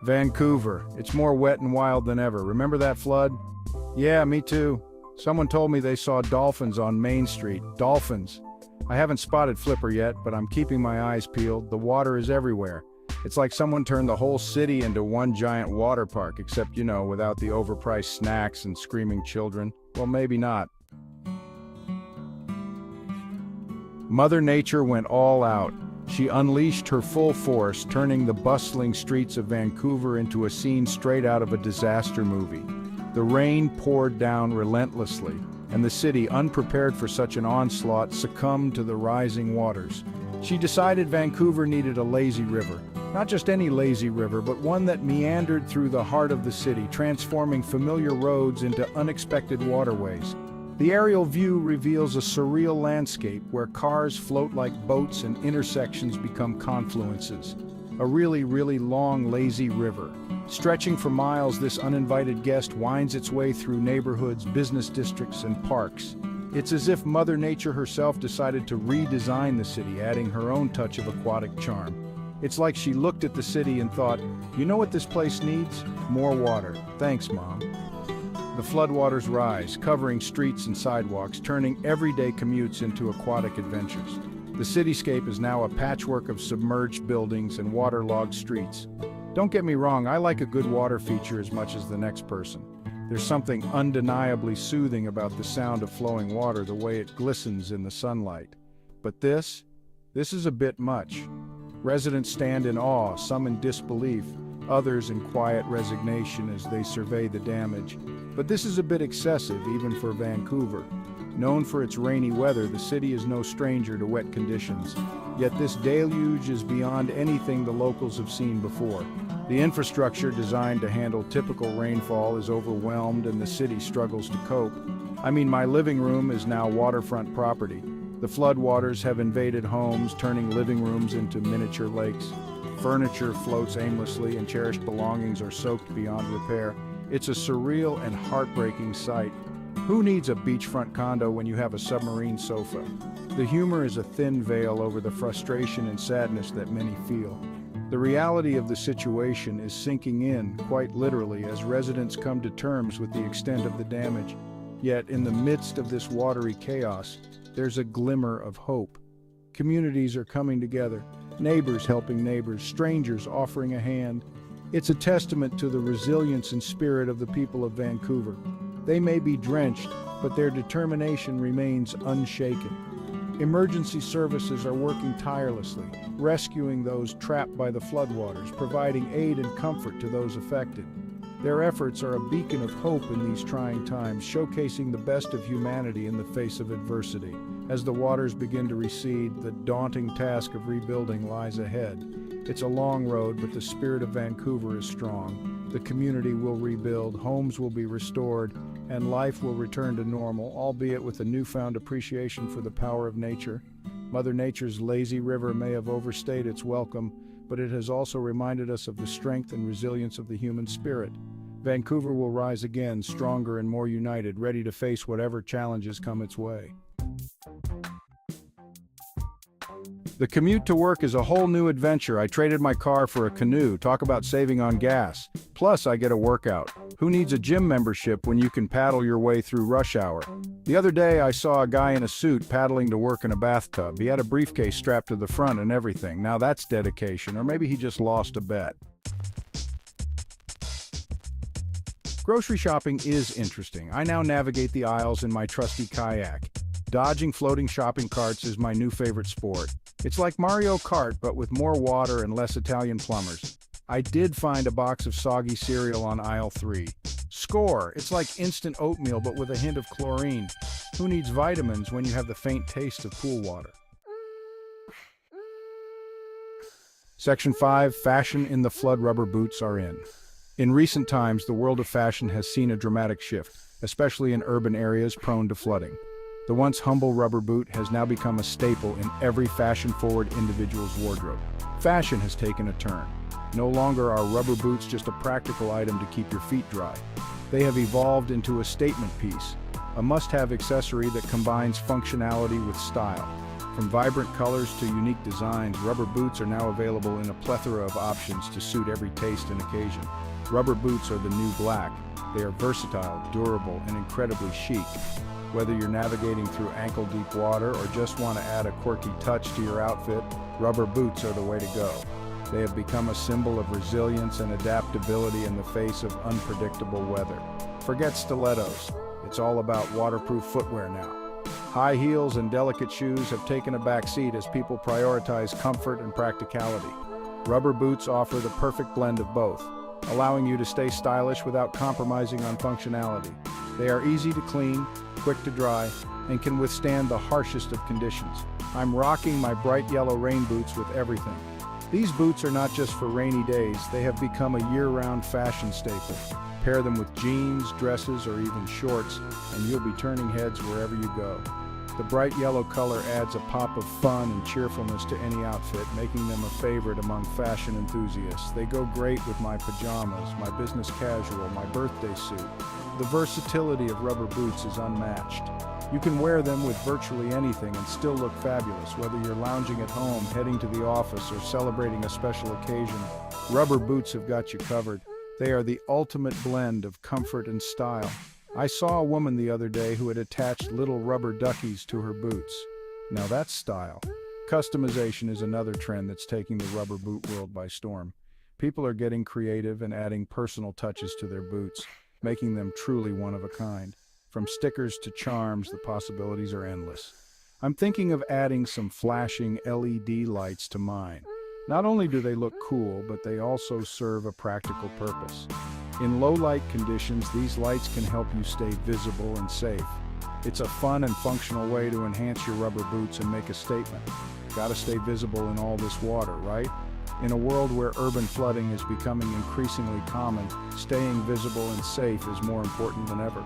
Vancouver. It's more wet and wild than ever. Remember that flood? Yeah, me too. Someone told me they saw dolphins on Main Street. Dolphins. I haven't spotted Flipper yet, but I'm keeping my eyes peeled. The water is everywhere. It's like someone turned the whole city into one giant water park, except, without the overpriced snacks and screaming children. Well, maybe not. Mother Nature went all out. She unleashed her full force, turning the bustling streets of Vancouver into a scene straight out of a disaster movie. The rain poured down relentlessly, and the city, unprepared for such an onslaught, succumbed to the rising waters. She decided Vancouver needed a lazy river. Not just any lazy river, but one that meandered through the heart of the city, transforming familiar roads into unexpected waterways. The aerial view reveals a surreal landscape where cars float like boats and intersections become confluences. A really, really long, lazy river. Stretching for miles, this uninvited guest winds its way through neighborhoods, business districts, and parks. It's as if Mother Nature herself decided to redesign the city, adding her own touch of aquatic charm. It's like she looked at the city and thought, you know what this place needs? More water. Thanks, Mom. The floodwaters rise, covering streets and sidewalks, turning everyday commutes into aquatic adventures. The cityscape is now a patchwork of submerged buildings and waterlogged streets. Don't get me wrong, I like a good water feature as much as the next person. There's something undeniably soothing about the sound of flowing water, the way it glistens in the sunlight. But this is a bit much. Residents stand in awe, some in disbelief, others in quiet resignation as they survey the damage. But this is a bit excessive, even for Vancouver. Known for its rainy weather, the city is no stranger to wet conditions. Yet this deluge is beyond anything the locals have seen before. The infrastructure designed to handle typical rainfall is overwhelmed and the city struggles to cope. I mean, my living room is now waterfront property. The floodwaters have invaded homes, turning living rooms into miniature lakes. Furniture floats aimlessly and cherished belongings are soaked beyond repair. It's a surreal and heartbreaking sight. Who needs a beachfront condo when you have a submarine sofa? The humor is a thin veil over the frustration and sadness that many feel. The reality of the situation is sinking in, quite literally, as residents come to terms with the extent of the damage. Yet, in the midst of this watery chaos, there's a glimmer of hope. Communities are coming together, neighbors helping neighbors, strangers offering a hand. It's a testament to the resilience and spirit of the people of Vancouver. They may be drenched, but their determination remains unshaken. Emergency services are working tirelessly, rescuing those trapped by the floodwaters, providing aid and comfort to those affected. Their efforts are a beacon of hope in these trying times, showcasing the best of humanity in the face of adversity. As the waters begin to recede, the daunting task of rebuilding lies ahead. It's a long road, but the spirit of Vancouver is strong. The community will rebuild, homes will be restored, and life will return to normal, albeit with a newfound appreciation for the power of nature. Mother Nature's lazy river may have overstayed its welcome, but it has also reminded us of the strength and resilience of the human spirit. Vancouver will rise again, stronger and more united, ready to face whatever challenges come its way. The commute to work is a whole new adventure. I traded my car for a canoe. Talk about saving on gas. Plus, I get a workout. Who needs a gym membership when you can paddle your way through rush hour? The other day, I saw a guy in a suit paddling to work in a bathtub. He had a briefcase strapped to the front and everything. Now that's dedication, or maybe he just lost a bet. Grocery shopping is interesting. I now navigate the aisles in my trusty kayak. Dodging floating shopping carts is my new favorite sport. It's like Mario Kart, but with more water and less Italian plumbers. I did find a box of soggy cereal on aisle 3. Score! It's like instant oatmeal, but with a hint of chlorine. Who needs vitamins when you have the faint taste of pool water? Section 5, Fashion in the Flood. Rubber boots are in. In recent times, the world of fashion has seen a dramatic shift, especially in urban areas prone to flooding. The once humble rubber boot has now become a staple in every fashion-forward individual's wardrobe. Fashion has taken a turn. No longer are rubber boots just a practical item to keep your feet dry. They have evolved into a statement piece, a must-have accessory that combines functionality with style. From vibrant colors to unique designs, rubber boots are now available in a plethora of options to suit every taste and occasion. Rubber boots are the new black. They are versatile, durable, and incredibly chic. Whether you're navigating through ankle-deep water or just want to add a quirky touch to your outfit, rubber boots are the way to go. They have become a symbol of resilience and adaptability in the face of unpredictable weather. Forget stilettos. It's all about waterproof footwear now. High heels and delicate shoes have taken a back seat as people prioritize comfort and practicality. Rubber boots offer the perfect blend of both, allowing you to stay stylish without compromising on functionality. They are easy to clean, quick to dry, and can withstand the harshest of conditions. I'm rocking my bright yellow rain boots with everything. These boots are not just for rainy days, they have become a year-round fashion staple. Pair them with jeans, dresses, or even shorts, and you'll be turning heads wherever you go. The bright yellow color adds a pop of fun and cheerfulness to any outfit, making them a favorite among fashion enthusiasts. They go great with my pajamas, my business casual, my birthday suit. The versatility of rubber boots is unmatched. You can wear them with virtually anything and still look fabulous, whether you're lounging at home, heading to the office, or celebrating a special occasion. Rubber boots have got you covered. They are the ultimate blend of comfort and style. I saw a woman the other day who had attached little rubber duckies to her boots. Now that's style. Customization is another trend that's taking the rubber boot world by storm. People are getting creative and adding personal touches to their boots, making them truly one of a kind. From stickers to charms, the possibilities are endless. I'm thinking of adding some flashing LED lights to mine. Not only do they look cool, but they also serve a practical purpose. In low-light conditions, these lights can help you stay visible and safe. It's a fun and functional way to enhance your rubber boots and make a statement. Gotta stay visible in all this water, right? In a world where urban flooding is becoming increasingly common, staying visible and safe is more important than ever.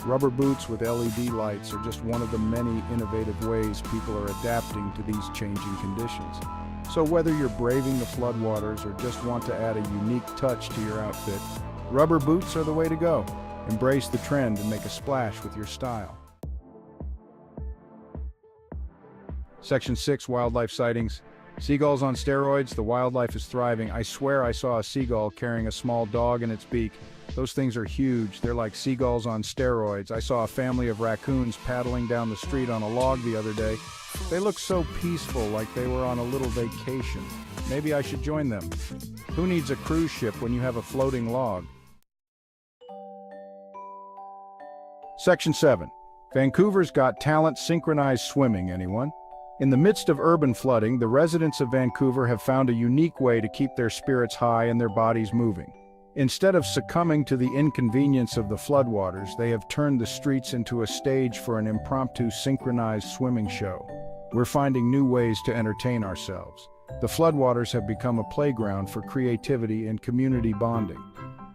Rubber boots with LED lights are just one of the many innovative ways people are adapting to these changing conditions. So whether you're braving the floodwaters or just want to add a unique touch to your outfit, rubber boots are the way to go. Embrace the trend and make a splash with your style. Section 6, Wildlife Sightings. Seagulls on steroids, the wildlife is thriving. I swear I saw a seagull carrying a small dog in its beak. Those things are huge. They're like seagulls on steroids. I saw a family of raccoons paddling down the street on a log the other day. They look so peaceful, like they were on a little vacation. Maybe I should join them. Who needs a cruise ship when you have a floating log? Section 7. Vancouver's Got Talent Synchronized Swimming, anyone? In the midst of urban flooding, the residents of Vancouver have found a unique way to keep their spirits high and their bodies moving. Instead of succumbing to the inconvenience of the floodwaters, they have turned the streets into a stage for an impromptu synchronized swimming show. We're finding new ways to entertain ourselves. The floodwaters have become a playground for creativity and community bonding.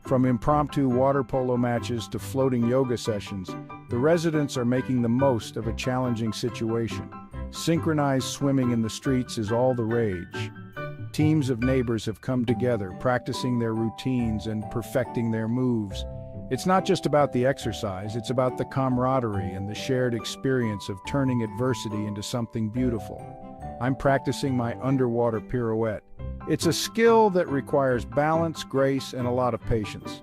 From impromptu water polo matches to floating yoga sessions, the residents are making the most of a challenging situation. Synchronized swimming in the streets is all the rage. Teams of neighbors have come together, practicing their routines and perfecting their moves. It's not just about the exercise, it's about the camaraderie and the shared experience of turning adversity into something beautiful. I'm practicing my underwater pirouette. It's a skill that requires balance, grace, and a lot of patience.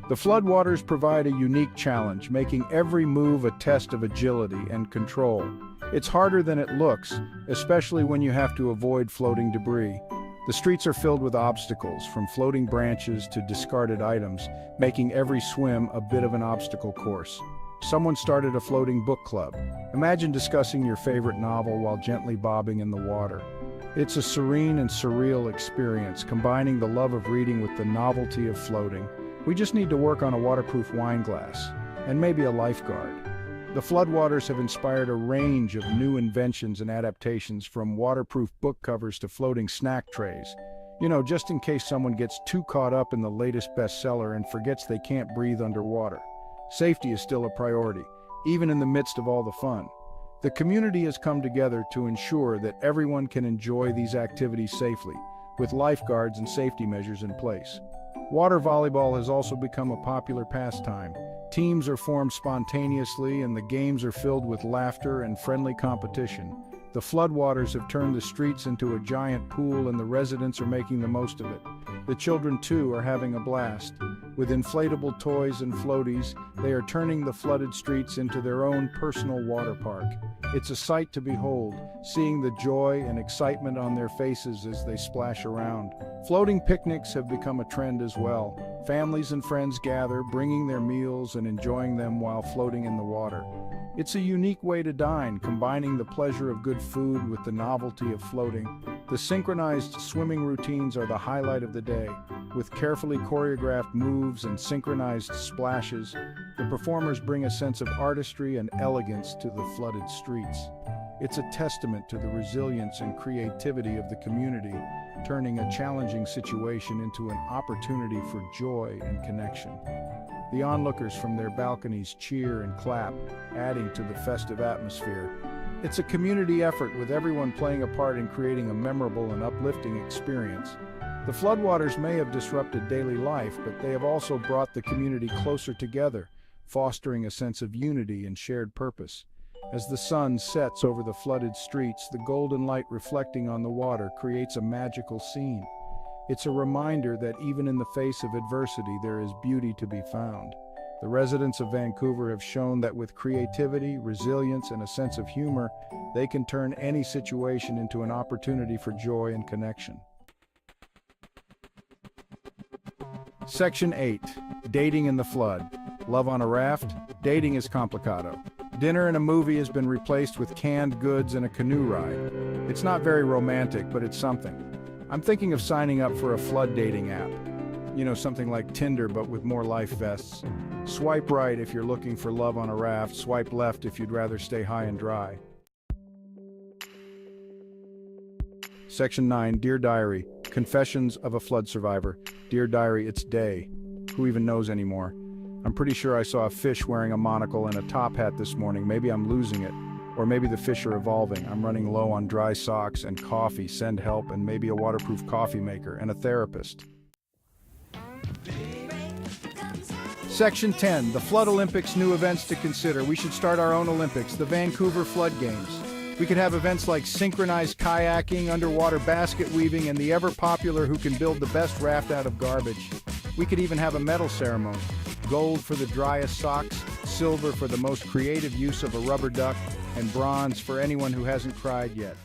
The floodwaters provide a unique challenge, making every move a test of agility and control. It's harder than it looks, especially when you have to avoid floating debris. The streets are filled with obstacles, from floating branches to discarded items, making every swim a bit of an obstacle course. Someone started a floating book club. Imagine discussing your favorite novel while gently bobbing in the water. It's a serene and surreal experience, combining the love of reading with the novelty of floating. We just need to work on a waterproof wine glass, and maybe a lifeguard. The floodwaters have inspired a range of new inventions and adaptations, from waterproof book covers to floating snack trays. Just in case someone gets too caught up in the latest bestseller and forgets they can't breathe underwater. Safety is still a priority, even in the midst of all the fun. The community has come together to ensure that everyone can enjoy these activities safely, with lifeguards and safety measures in place. Water volleyball has also become a popular pastime. Teams are formed spontaneously, and the games are filled with laughter and friendly competition. The floodwaters have turned the streets into a giant pool and the residents are making the most of it. The children, too, are having a blast. With inflatable toys and floaties, they are turning the flooded streets into their own personal water park. It's a sight to behold, seeing the joy and excitement on their faces as they splash around. Floating picnics have become a trend as well. Families and friends gather, bringing their meals and enjoying them while floating in the water. It's a unique way to dine, combining the pleasure of good food with the novelty of floating. The synchronized swimming routines are the highlight of the day. With carefully choreographed moves and synchronized splashes, the performers bring a sense of artistry and elegance to the flooded streets. It's a testament to the resilience and creativity of the community, turning a challenging situation into an opportunity for joy and connection. The onlookers from their balconies cheer and clap, adding to the festive atmosphere. It's a community effort with everyone playing a part in creating a memorable and uplifting experience. The floodwaters may have disrupted daily life, but they have also brought the community closer together, fostering a sense of unity and shared purpose. As the sun sets over the flooded streets, the golden light reflecting on the water creates a magical scene. It's a reminder that even in the face of adversity, there is beauty to be found. The residents of Vancouver have shown that with creativity, resilience, and a sense of humor, they can turn any situation into an opportunity for joy and connection. Section 8. Dating in the Flood. Love on a raft? Dating is complicado. Dinner and a movie has been replaced with canned goods and a canoe ride. It's not very romantic, but it's something. I'm thinking of signing up for a flood dating app. You know, something like Tinder, but with more life vests. Swipe right if you're looking for love on a raft, swipe left if you'd rather stay high and dry. Section 9. Dear Diary. Confessions of a Flood Survivor. Dear Diary, it's day. Who even knows anymore? I'm pretty sure I saw a fish wearing a monocle and a top hat this morning. Maybe I'm losing it. Or maybe the fish are evolving. I'm running low on dry socks and coffee, send help, and maybe a waterproof coffee maker and a therapist. Section 10. The Flood Olympics. New events to consider. We should start our own Olympics, the Vancouver Flood Games. We could have events like synchronized kayaking, underwater basket weaving, and the ever-popular who can build the best raft out of garbage. We could even have a medal ceremony. Gold for the driest socks, silver for the most creative use of a rubber duck, and bronze for anyone who hasn't cried yet.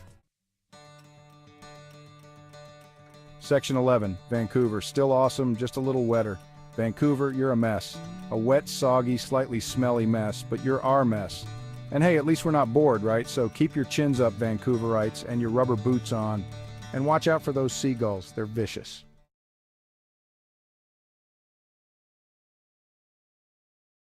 Section 11. Vancouver. Still awesome, just a little wetter. Vancouver, you're a mess. A wet, soggy, slightly smelly mess, but you're our mess. And hey, at least we're not bored, right? So keep your chins up, Vancouverites, and your rubber boots on. And watch out for those seagulls, they're vicious.